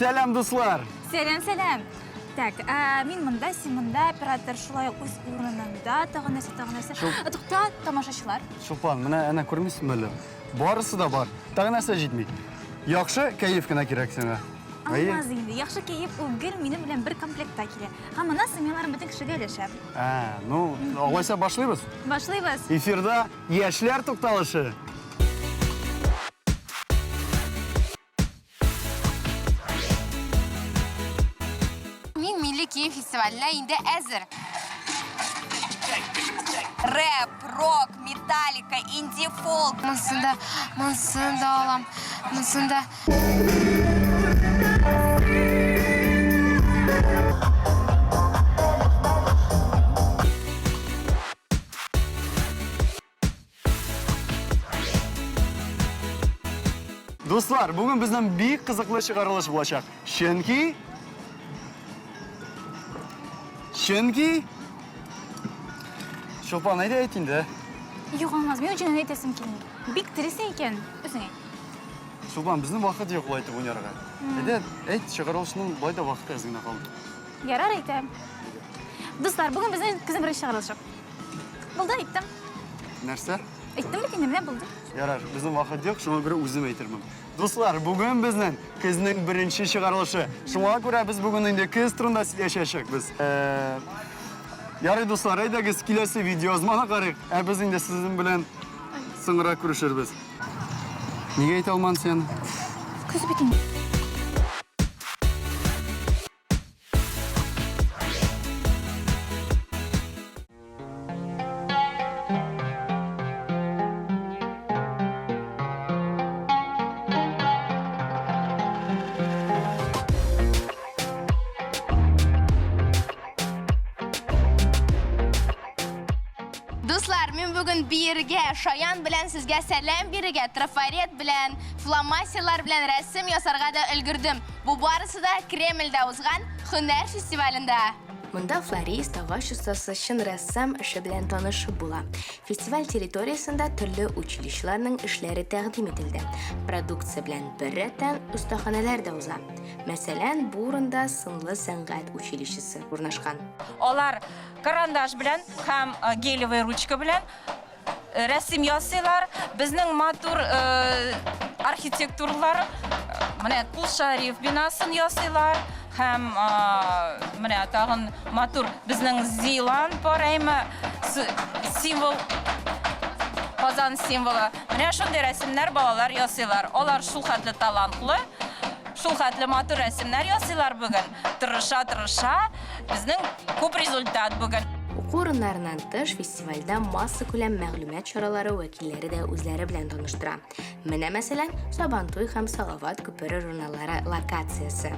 Selam dostlar. Selam. Так, мен мында, сен мында, оператор шулай өз урынында, тагын нәрсе. Тукта, тамашачылар. Шопан, менә әнә күрмисеңме әле? Барысы да бар. Тагы нәрсә җитми. Яхшы кәеф кенә кирәк сиңа. Алмаз инде. Яхшы кәеф ул гел минем белән бер комплектта килә. Һәм аны сымеларым бөтен кешегә өләшә. Ну, алайса башлыйбыз. Башлыйбыз. Эфирда яшьләр тукталышы. Киев фестиваленә инде әзер. Рэп, рок, металлика, инди-фолк. Монсында алам. Монсында. Достар, бүген безнең бик кызыклы чыгарылыш булачак. Чөнки Шопан, әйдә әйт инде. Юк, Алмаз, мен өчен әйтәсем килми. Бик тиресе икән, үзеңә. Шопан, безнең вакыт юк булай итеп уйнарга. Әйдә, әйт, чыгарылышның бай да вакыты аз гына калды. Ярар әйтәм. Дуслар, бүген безнең кызым бер чыгарылышы. Булды, әйттем. Нәрсә? Әйттем бит инде, менә булды. Ярар, безнең вакыт юк, шуңа күрә үзем әйтермен. Дуслар, бүген безнең кызның беренче чыгарылышы. Шуңа күрә без бүген инде кыз турында сөйләшәчәкбез. Ярый, дуслар, әйдәгез киләсе видеозманы карыйк. Без инде сезнең белән соңрак күрешербез. Нигә әйтә алман сен? Күз бит инде. Дуслар, мен бүген биргә, Шаян белән сезгә сәлам биргә, трафарет белән, фломастерлар белән рәсем ясарга да өлгердем. Бу барысы да Кремльдә узган һөнәр фестивалендә. Монда флорист, агач остасы, чын рәссам эше белән танышып була. Фестиваль территориясында төрле училищеларның эшләре тәкъдим ителде. Продукция белән бер рәттән остаханәләр дә уза. Мәсәлән, бу урында сынлы сәнгать училищесы урнашкан. Алар карандаш белән һәм гелевый ручка белән рәсем ясыйлар. Безнең матур архитектурлар, менә Кул-Шариф бинасын ясыйлар. Һәм менә тагын матур безнең Зилан параймы символ, Казан символы. Менә шундый рәсемнәр балалар ясыйлар. Алар шул хәтле талантлы, шул хәтле матур рәсемнәр ясыйлар бүген. Тырыша, безнең күп результат бүген. Уку урыннарынан тыш фестивальдә масса күләм мәгълүмат чаралары вәкилләре дә үзләре белән таныштыра. Менә мәсәлән, Сабантуй һәм Салават күпере журналлары локациясе.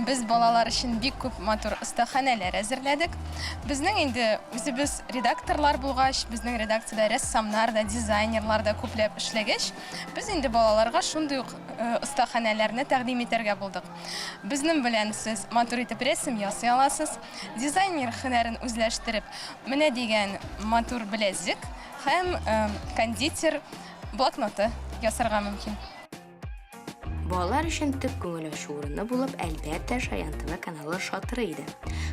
Без балалар өчен бик күп матур остаханәләр әзерләдек. Безнең инде үзебез редакторлар булгач, безнең редакциядә рәссамнар да, дизайнерлар да күпләп эшләгәч, без инде балаларга шундый ук остаханәләрне тәкъдим итәргә булдык. Безнең белән сез матур итеп рәсем ясый аласыз, дизайнер һөнәрен үзләштереп, менә дигән матур беләзек һәм кондитер блокноты ясарга мөмкин. Балалар өчен төп күңел ачу урыны булып, әлбәттә, Шаян ТВ каналы шатыры иде.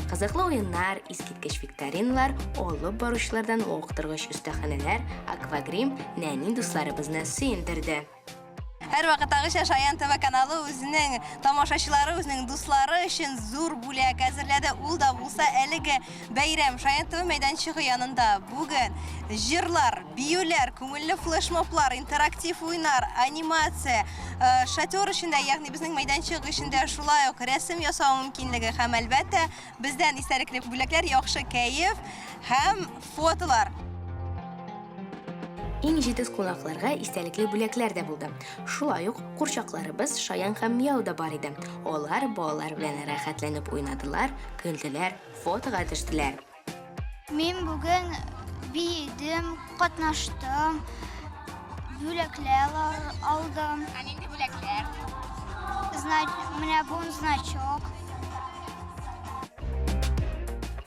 Кызыклы уеннар, искиткеч викториналар, алып баручылардан вакыттыргыч остаханәләр, аквагрим нәни дусларыбызны сөендерде. Һәрвакыттагыча Шаян ТВ каналы үзенең тамашачылары, үзенең дуслары өчен зур бүләк әзерләде. Ул да булса әлеге бәйрәм Шаян ТВ мәйданчыгы янында бүген җырлар, биюләр, күңелле флешмоблар, интерактив уйнар, анимация, шатер эчендә, ягъни безнең мәйданчык эчендә шулай ук рәсем ясау мөмкинлеге һәм әлбәттә бездән истәлекле бүләкләр, яхшы кәеф һәм фотолар. Иң җитез кунакларга истәлекле бүләкләр дә булды. Шулай ук курчакларыбыз Шаян һәм Мияу да бар иде. Алар балалар белән рәхәтләнеп уйнадылар, көлделәр, фотога төштеләр. Мин бүген бийдем, катнаштым, бүләкләр алдым. Нинди бүләкләр? Менә бу значок.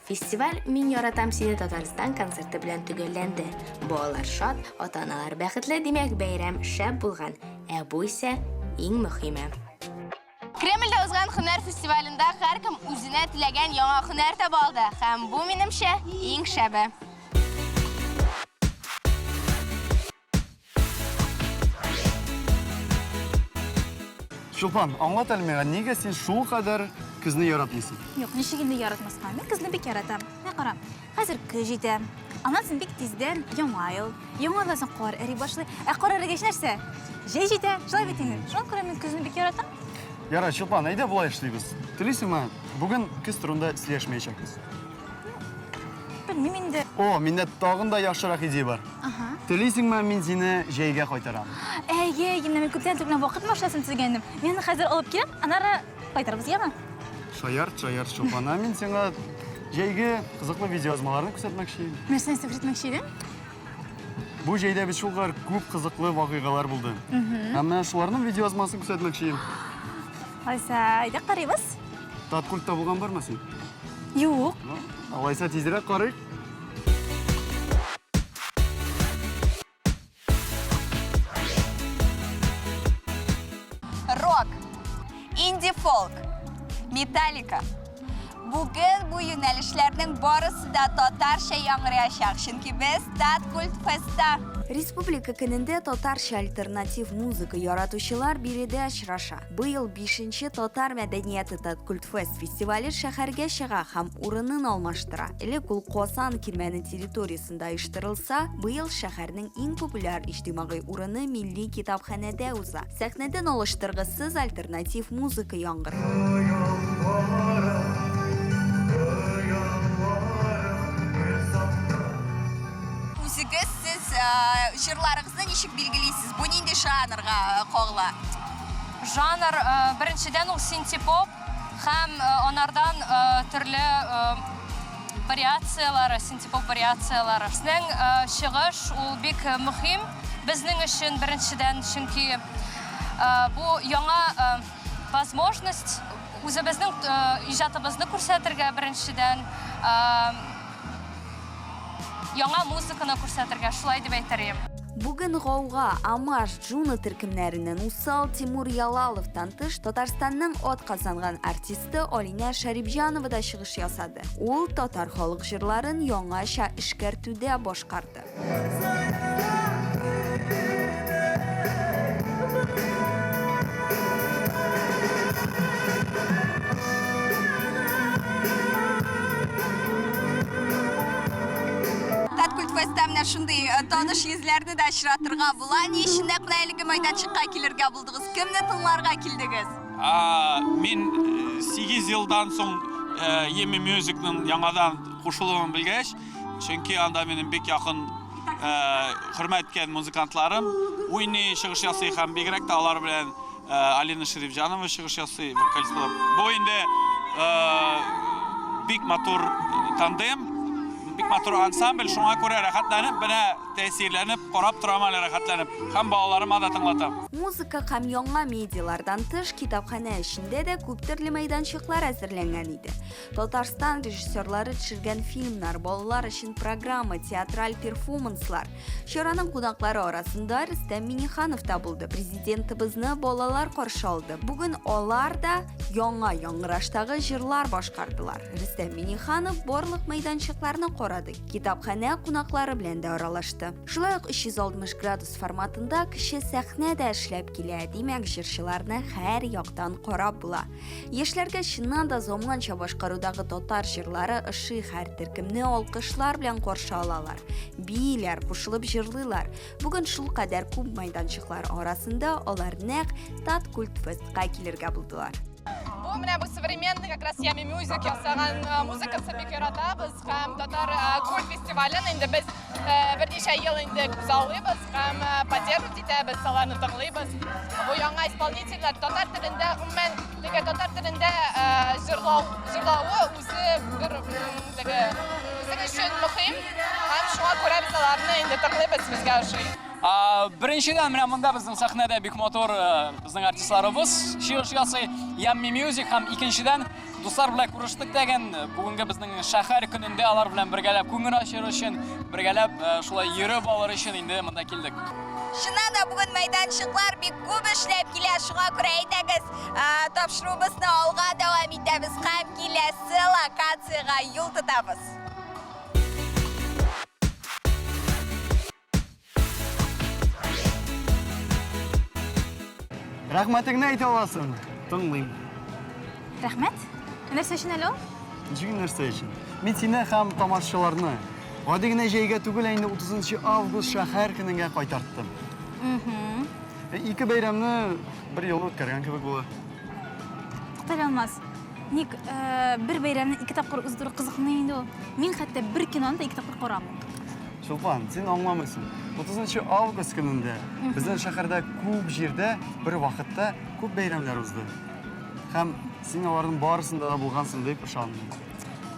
Фестиваль «Мин яратам сине Татарстан» концерты белән төгәлләнде. Балалар шат, ата-аналар бәхетле, димәк бәйрәм шәп булган. Бу исә иң мөһиме. Кремльдә узган һөнәр фестивалендә һәркем үзенә теләгән яңа һөнәр таба алды. Һәм бу минемчә иң шәбе. Шулпан, аңлат әлмәгә, нигә син шул кадәр кызны яратмыйсың? Юк, ничек инде яратмаска? Мин кызны бик яратам. Мә кара, хәзер көз җитә. Аннан соң бик тиздән яңа ел. Яңа елдан соң кар эри башлый. Кар эригәч нәрсә? Җәй җитә. Шулай бит инде. Шуңа күрә мин кызны бик яратам. Яра, Шулпан, әйдә булай эшлибез. Телисеңме, бүген көз турында сөйләшмәячәкбез. Белмим инде. О, миндә тагын да яхшырак идея бар. Аха. Телисеңме, мин сине җәйгә кайтарам. Әйе, инде мин күптән түгел вакыт машинасын төзегәнем. Мин хәзер алып киләм, аннары кайтарбыз яңа. Шаяр, Шулпан, мин сиңа җәйге кызыклы видеоязмаларны күрсәтмәкче. Нәрсәне сөйләтмәкче идең? Бу җәйдә без шулар күп кызыклы вакыйгалар булды. Әмма шуларның видеоязмасын күрсәтмәкче. Алайса, әйдә карыйбыз. Таткультта булган бармы син? Юк. Алайса тизрәк карыйк. Рок, инди-фолк, металлика. Бүген бу юнәлешләрнең барысы да татарча яңгыраячак, чөнки без Таткульт феста. Республика көнендә татарча альтернатив музыка яратучылар биредә очраша. Быел 5нче татар мәдәнияте Таткультфест фестивале шәһәргә чыга һәм урынын алмаштыра. Элек ул Косан кирмәне территориясендә оештырылса, быел шәһәрнең иң популяр иҗтимагый урыны Милли китапханәдә уза. Сәхнәдән алыштыргысыз альтернатив музыка яңгырый. Үзегез сез җырларыгызны ничек билгелисез? Бу нинди жанрга кагыла? Жанр беренчедән ул синтепоп һәм анардан төрле вариациялары, синтепоп вариациялары. Безнең чыгыш ул бик мөһим безнең өчен беренчедән, чөнки бу яңа возможность үзебезнең иҗатыбызны күрсәтергә беренчедән, яңа музыканы күрсәтергә, шулай дип әйтәрем. Бүген гауга Амаш Джуна төркемнәреннән усал Тимур Ялаловтан тыш Татарстанның от казанган артисты Алина Шарипҗанова да чыгыш ясады. Ул татар халык җырларын яңаша эшкәртүдә башкарды. Фестамна шундый таныш йөзләрне дә очратырга була. Ни өчен дә кунайлыгы мәйданчыкка килергә булдыгыз? Кемне тыңларга килдегез? Мин 8 елдан соң Еми Мюзикның яңадан кушылуын белгәч, чөнки анда минем бик якын хөрмәткән музыкантларым уйный, чыгыш ясый һәм бигрәк тә алар белән Алина Шарипҗанова чыгыш ясый, вокалист булып. Бу инде бик матур тандем. Бик матур ансамбль, шуңа күрә рәхәтләнеп, менә тәэсирләнеп, карап торам әле рәхәтләнеп, һәм балаларыма да тыңлатам. Музыка һәм яңа медиалардан тыш китапханә эчендә дә күп төрле мәйданчыклар әзерләнгән иде. Татарстан режиссерлары төшергән фильмнар, балалар өчен программа, театраль перформанслар. Чараның кунаклары арасында Рөстәм Миңнеханов та булды. Президентыбызны балалар каршы алды. Бүген алар да яңа яңгыраштагы җырлар башкардылар. Рөстәм Миңнеханов барлык мәйданчыкларны карады. Китапханә кунаклары белән дә аралашты. Шулай ук 360 градус форматында кеше сәхнә дә эшләп килә. Димәк, җырчыларны һәр яктан карап була. Яшьләргә чыннан да заманча башкарудагы татар җырлары ошый, һәр төркемне алкышлар белән каршы алалар. Бийләр, кушылып җырлыйлар. Бүген шул кадәр күп мәйданчыклар арасында алар нәкъ Таткультфестка килергә булдылар. Бу менә бу современный как раз Ями Мюзик ясаган музыкасы бик яратабыз һәм татар культ фестивален инде без берничә ел инде күзаллыйбыз һәм поддерживать итәбез, аларны тыңлыйбыз. Бу яңа исполнительләр татар телендә, гомумән татар телендә җырлауы үзе бер үзең өчен мөһим һәм шуңа күрә без аларны инде тыңлыйбыз, безгә ошый. Беренчедән менә монда безнең сәхнәдә бик мотор безнең артистларыбыз чыгыш ясый, Ями Мюзик һәм икенчедән Дуслар белән күрештек дигән бүгенге безнең шәһәр көнендә алар белән бергәләп күңел ачыр өчен, бергәләп шулай йөреп алыр өчен инде монда килдек. Шуннан да бүген мәйданчыклар бик күп эшләп килә, шуңа күрә әйтәгез, тапшыруыбызны алга дәвам итәбез һәм киләсе локациягә юл тотабыз. Рәхмәтеңне әйтә аласың. Тыңлыйм. Рәхмәт. Нәрсә өчен әле ул? Ничек нәрсә өчен? Мин сине һәм тамашачыларны гади генә җәйгә түгел, инде 30 август шәһәр көненә кайтарттым. Ике бәйрәмне бер юлы үткәргән кебек булды. Туктала алмас. Ник бер бәйрәмне ике тапкыр уздыру кызыкны инде ул. Мин хәтта бер киноны да ике тапкыр карамыйм. Шулпан, син аңламыйсың. 30 август көнендә безнең шәһәрдә күп җирдә бер вакытта күп бәйрәмнәр узды. Һәм син аларның барысында да булгансың дип ышандым.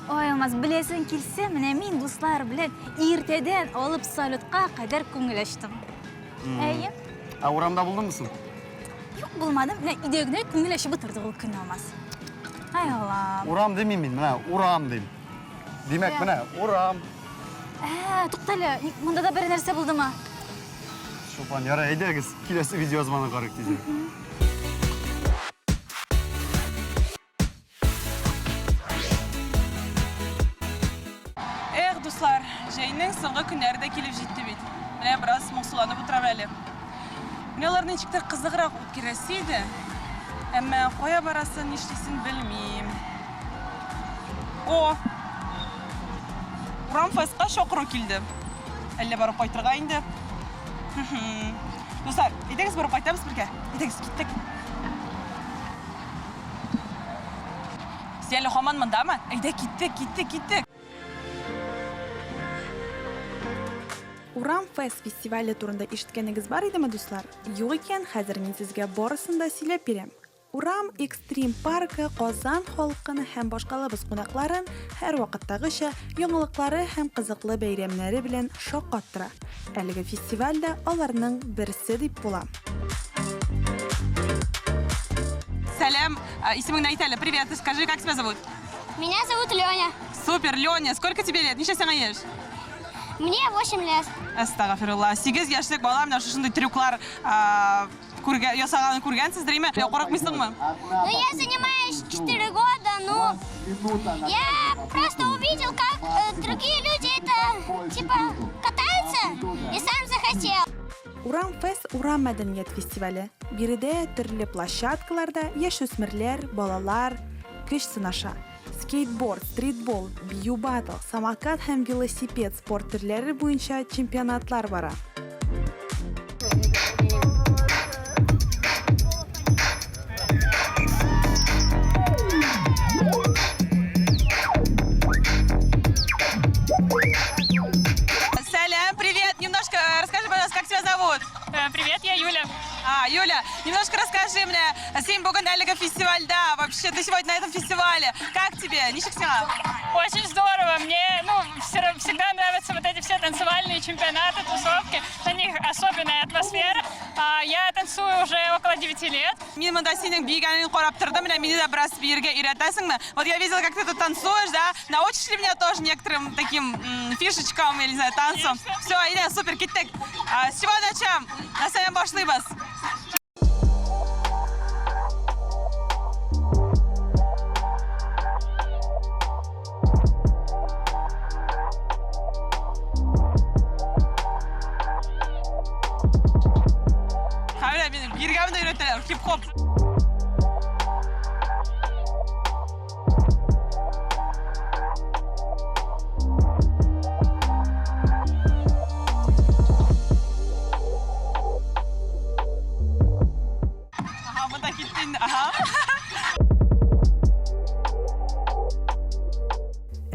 Ой, Алмаз, беләсең килсә, менә мин дуслар белән иртәдән алып салютка кадәр күңеләштем. Әйе? Ә урамда булдыңмы? Юк, булмадым. Менә өйдә генә күңеләшеп утырдык ул көн, Алмаз. Ай Аллам. Урам демим мин, менә урам дим. Димәк, менә урам. Туктала, монда да бер нәрсә булдымы? Шулпан, ярый, әйдәгез, киләсе видеозвонок карыйк тиз. Дуслар, җәйнең соңгы көннәре дә килеп җитте бит. Менә бераз моңсуланып утырам әле. Менә алар ничектер кызыграк үткәрәсе иде. Әмма кая барасын, нишлисен белмим. О! Рамфеска чакыру килде. Әллә барып кайтырга инде. Дуслар, әйдәгез барып кайтабыз бергә. Әйдәгез, киттек. Син әле һаман мондамы? Әйдә, киттек. Урам Фест фестивале турында ишеткәнегез бар идеме, дуслар? Юк икән, хәзер мин сезгә барысын да сөйләп бирәм. Урам Экстрим паркы Казан халкын һәм башкалабыз кунакларын һәр вакыттагыча яңалыклары һәм кызыклы бәйрәмнәре белән шаккаттыра. Әлеге фестивальдә аларның берсе дип була. Салям, исемеңне әйт әле. Привет, скажи, как тебя зовут? Меня зовут Леня. Супер, Леня, сколько тебе лет? Ничего сиңа яшь? Мне 8 лет. Астагфирулла. 8 яшьлек бала менә шушындай трюклар ясаганын күргәнсездер, име? Курыкмыйсыңмы? Ну, я занимаюсь 4 года, ну, я просто увидел, как другие люди это, типа, катаются, и сам захотел. Урам Фест Урам мәдәният фестивале. Биредә төрле площадкаларда яшүсмерләр, балалар көч сынаша. Скейтборд, стритбол, бию батл, самокат һәм велосипед спорт төрләре буенча чемпионатлар бара. Салям, привет. Немножко расскажи, пожалуйста, как тебя зовут? Привет, я Юля. Юля, немножко расскажи мне, син бүгін әлігі фестивальда, вообще, ты сегодня на этом фестивале. Как тебе? Ничек сняла? Очень здорово. Мне всегда нравятся вот эти все танцевальные чемпионаты, тусовки. На них особенная атмосфера. Я танцую уже около 9 лет. Мен мында сенің бейгәнін қорап тұрдым, мені де біраз биерге үйретесің. Вот я видела, как ты тут танцуешь, да? Научишь ли меня тоже некоторым таким фишечкам, или не знаю, танцам? Все, иди, супер, киттек. С чего начнем? На самом башлыйбыз. Биргәмді үйретелер, хип-хоп. Бұнда кеттен,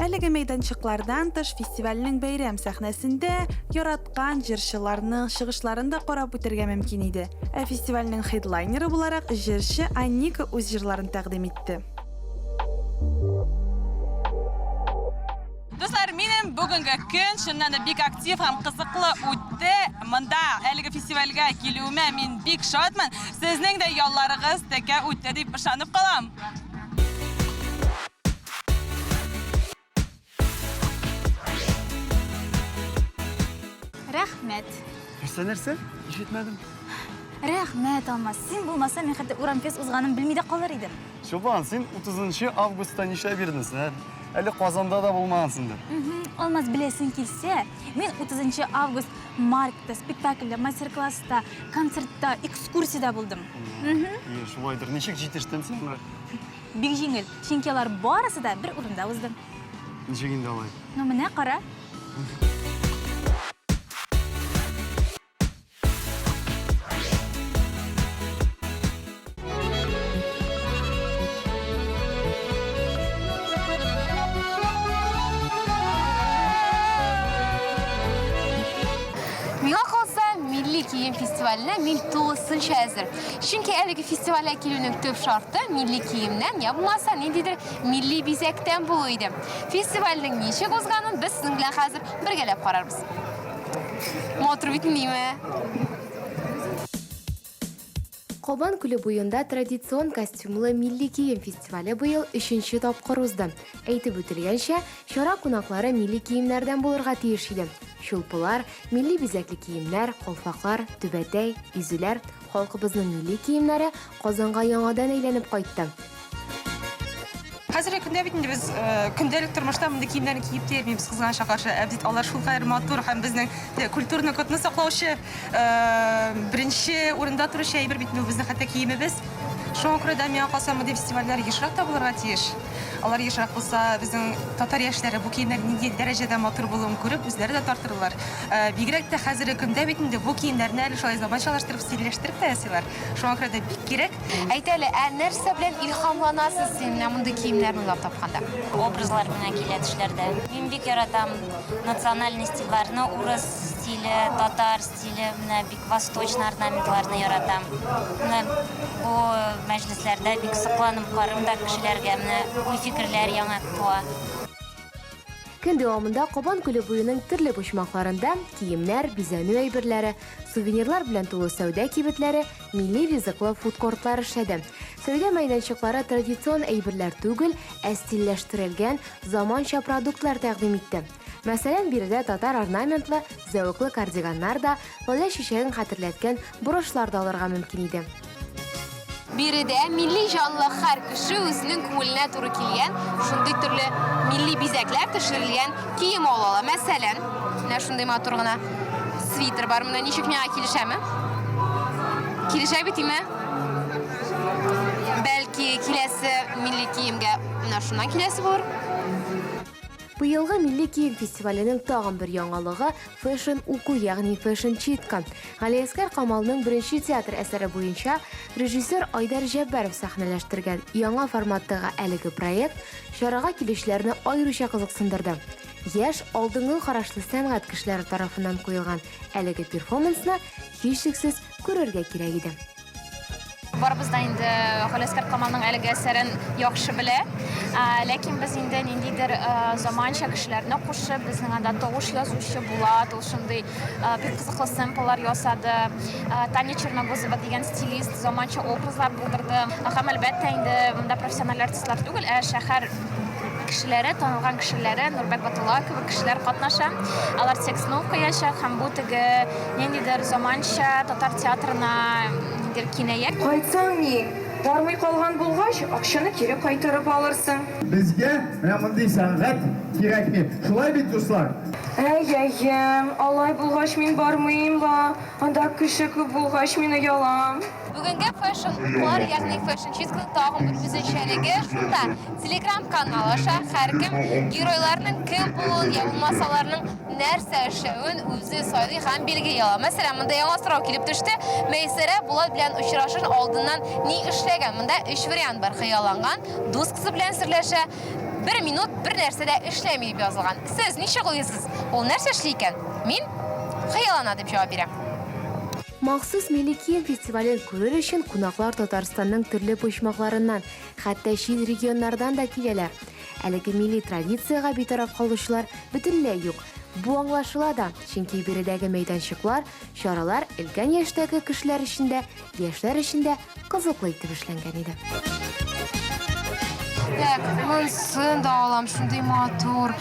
Әлеге мәйданчыклардан тыш фестивальнең бәйрәм сәхнәсендә яраткан җырчыларның чыгышларын да карап үтәргә мөмкин иде. Фестивальнең хедлайнеры буларак җырчы Анника үз җырларын тәкъдим итте. Дуслар, минем бүгенге көн шуннан да бик актив һәм кызыклы үтте. Монда әлеге фестивальгә килүемә мин бик шатмын. Сезнең дә ялларыгыз тәкә үтте дип ышанып калам. Рәхмәт. Нәрсә? Ишетмәдем. Рәхмәт, Алмаз. Син булмаса, мен хәтта Урамфест узганын белми дә калыр идем. Шубан, син 30 августта нишләп бирдеңсең? Әле Казанда да булмагансыңдыр. Алмаз, беләсең килсә, мен 30 август маркта, спектакльдә, мастер-класста, концертта, экскурсияда булдым. Шулайдыр. Ничек җитештең син? Бик җиңел. Чөнки алар барысы да бер урында узды. Ничек инде алай? Ну, менә кара. Миңа калса, Милли кием фестиваленә мин тулысынча әзер. Чөнки әлеге фестивальгә килүнең төп шарты милли киемнән, я булмаса ниндидер милли бизәктән булу иде. Фестивальнең ничек узганын без сезнең белән хәзер бергәләп карарбыз. Матур бит инде. Кобан күле буенда традицион костюмлы милли кием фестивале быел 3нче тапкыр узды. Әйтеп үтелгәнчә, чара кунаклары милли киемнәрдән булырга тиеш иде. Шулпылар, милли бизәкле киемнәр, колфаклар, түбәтәй, изүләр, халкыбызның милли киемнәре Казанга яңадан әйләнеп кайтты. Хәзерге көндә бит инде без көндәлек тормышта мондый киемнәрне киеп йөрмибез кызганычка каршы. Бит алар шулкадәр матур һәм безнең культурны котны саклаучы беренче урында торучы әйбер бит безнең хәтта киемебез. Шуңа күрә дә миңа калса мондый фестивальләр ешрак та булырга тиеш. Алар ешрак булса, безнең татар яшьләре бу киемнәр нинди дәрәҗәдә матур булуын күреп, үзләре дә тартырлар. Бигрәк тә хәзерге көндә бит инде бу киемнәрне әле шулай заманчалаштырып, стильләштереп тә ясыйлар. Шуңа күрә дә бик кирәк. Әйт әле, нәрсә белән илһамланасыз син мондый киемнәрне уйлап тапканда? Образлар менән килә төшләрдә. Мин бик яратам национальный стильләрне, урыс стиле, татар стиле, менә бик восточный орнаментларны яратам. Менә бу мәҗлесләрдә бик сокланып карым да кешеләргә менә бу фикерләр яңа туа. Көн дәвамында Кобан күле буеның төрле почмакларында киемнәр, бизәнү әйберләре, сувенирлар белән тулы сәүдә кибетләре, милли ризыклы фудкортлар эшләде. Сәүдә мәйданчыклары традицион әйберләр түгел, ә стильләштерелгән заманча продуктлар тәкъдим итте. Мәсәлән, биредә татар орнаментлы, зәвыклы кардиганнар да, лалә чәчәген хәтерләткән брошлар да алырга мөмкин иде. Биредә милли жанлы һәр кеше үзенең күңеленә туры килгән, шундый төрле милли бизәкләр төшерелгән кием ала. Мәсәлән, менә шундый матур гына свитер бар. Менә ничек миңа килешәме? Килешә битиме? Бәлки киләсе милли киемгә менә шуннан киләсе булыр. Быелгы милли кием фестиваленең тагын бер яңалыгы Fashion уку, ягъни Fashion Читка. Галиәскәр Камалның беренче театр әсәре буенча режиссер Айдар Җәббәров сәхнәләштергән яңа форматтагы әлеге проект чарага килүчеләрне аеруча кызыксындырды. Яшь, алдынгы карашлы сәнгать кешеләре тарафыннан куелган әлеге перформансны һичшиксез күрергә кирәк иде. Барыбыз да инде Галиәскәр Камалның әлеге әсәрен яхшы белә. Ләкин без инде ниндидер заманча кешеләрне кушып, безнең анда тавыш язучы Булат, ул шундый бик кызыклы сэмпллар ясады. Таня Черногозова дигән стилист заманча образлар булдырды. Һәм әлбәттә инде монда профессиональ артистлар түгел, шәһәр кешеләре, танылган кешеләре, Нурбек Батулла кебек кешеләр катнаша. Алар текстны укыячак һәм бу теге ниндидер заманча татар театрына кинәя. Кайтсаң ни, бармый калган булгач, акчаны кире кайтарып алырсың. Безгә менә мондый сәнгать кирәкми. Шулай бит, дуслар? Алай булгач мин бармыйм ла. Анда кеше күп булгач мин оялам. Бүгенге Fashion уклар, ягъни Fashion Читка тагын бер үзенчәлеге шунда. Telegram каналы аша һәркем геройларның кем булуын, я булмаса аларның нәрсә эшләвен үзе сайлый һәм билге яла. Мәсәлән, монда яңа сорау килеп төште. Мәйсәрә Булат белән очрашыр алдыннан ни эшләгән? Монда 3 вариант бар: хыялланган, дус кызы белән серләшә, 1 минут бер нәрсә дә эшләми дип язылган. Сез ничек уйлыйсыз? Ул нәрсә эшли икән? Мин хыяллана дип җавап бирәм. Махсус милли кием фестивален күрер өчен кунаклар Татарстанның төрле почмакларыннан, хәтта чит регионнардан да киләләр. Әлеге милли традицияга битараф калучылар бөтенләй юк. Бу аңлашыла да, чөнки биредәге мәйданчыклар, чаралар өлкән яшьтәге кешеләр өчен дә, яшьләр өчен дә кызыклы итеп эшләнгән иде. Так, монсын да алам, шундай матур.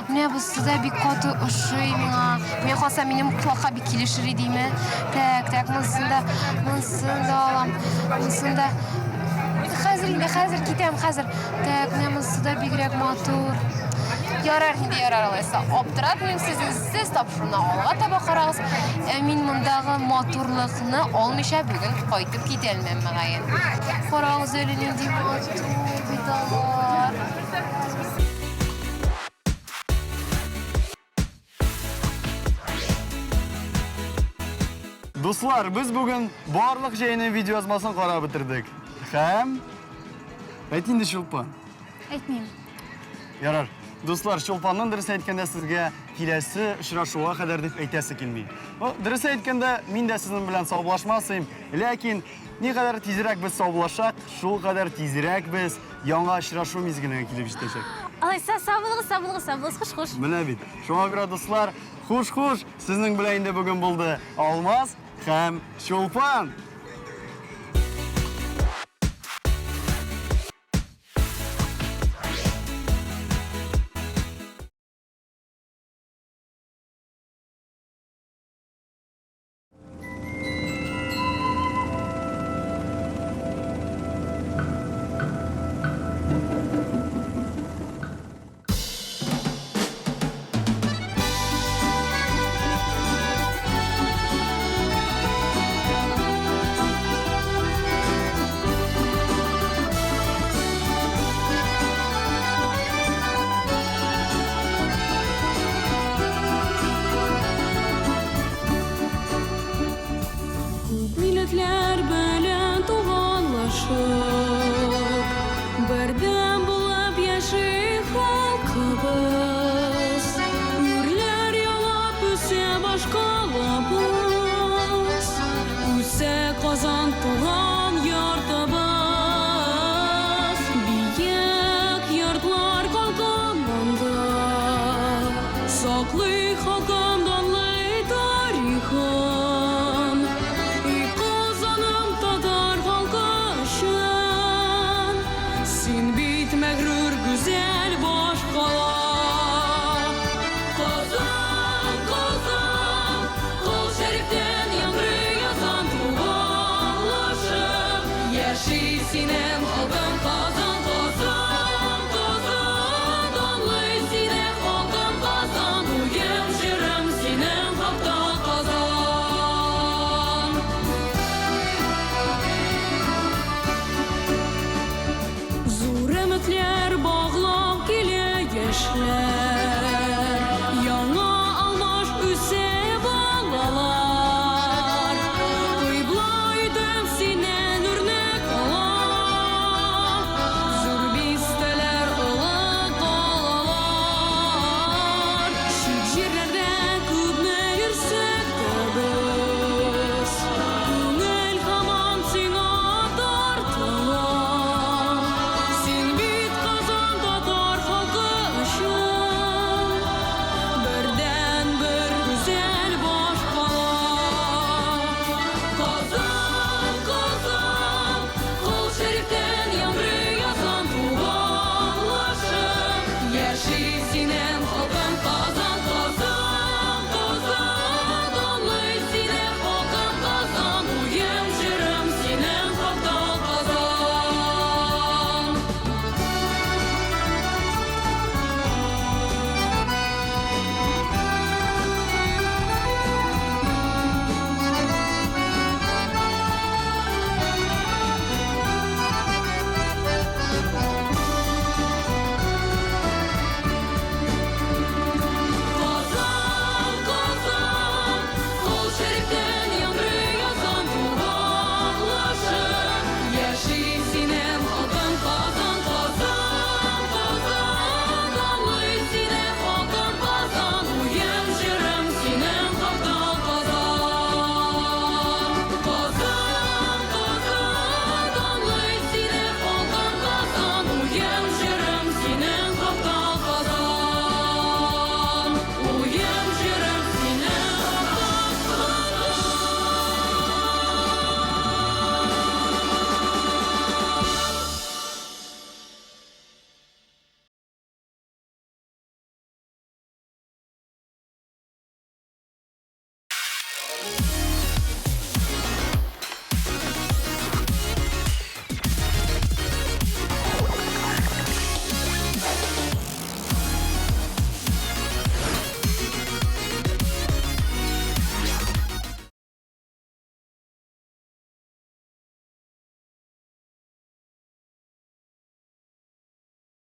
Менә бусы да бик каты ошый миңа. Мен хаса минем кулакка бик килешер идеме? Так, монсын да алам. Монсын да. Хәзер китәм, хәзер. Так, менә монсы да бигрәк матур. Ярар алайса. Аптыратмыйм сезне, сез тапшыруны алга таба карагыз. Мин мондагы матурлыкны алмыйча бүген кайтып китә алмам мөгаен. Карагыз әле нинди матур биталар. Дуслар, biz bugün барлык җәйнең видеоязмасын карап бетердек. Һәм әйт инде Чулпан. Әйтмим. Ярар. Дуслар, Чулпанның дөрес әйткәндә сезгә киләсе очрашуга кадәр дип әйтәсе килми. Дөрес әйткәндә мин дә сезнең белән саубулашмасым, ләкин никадәр тизрәк без саубулашак, шул кадәр тизрәк без яңа очрашу мизгеленә килеп җитәчәк. Алайса, сабылыгыз, хуш. Менә бит. Шуңа күрә дуслар, хуш, сезнең белән инде бүген булды Алмаз һәм Чулпан.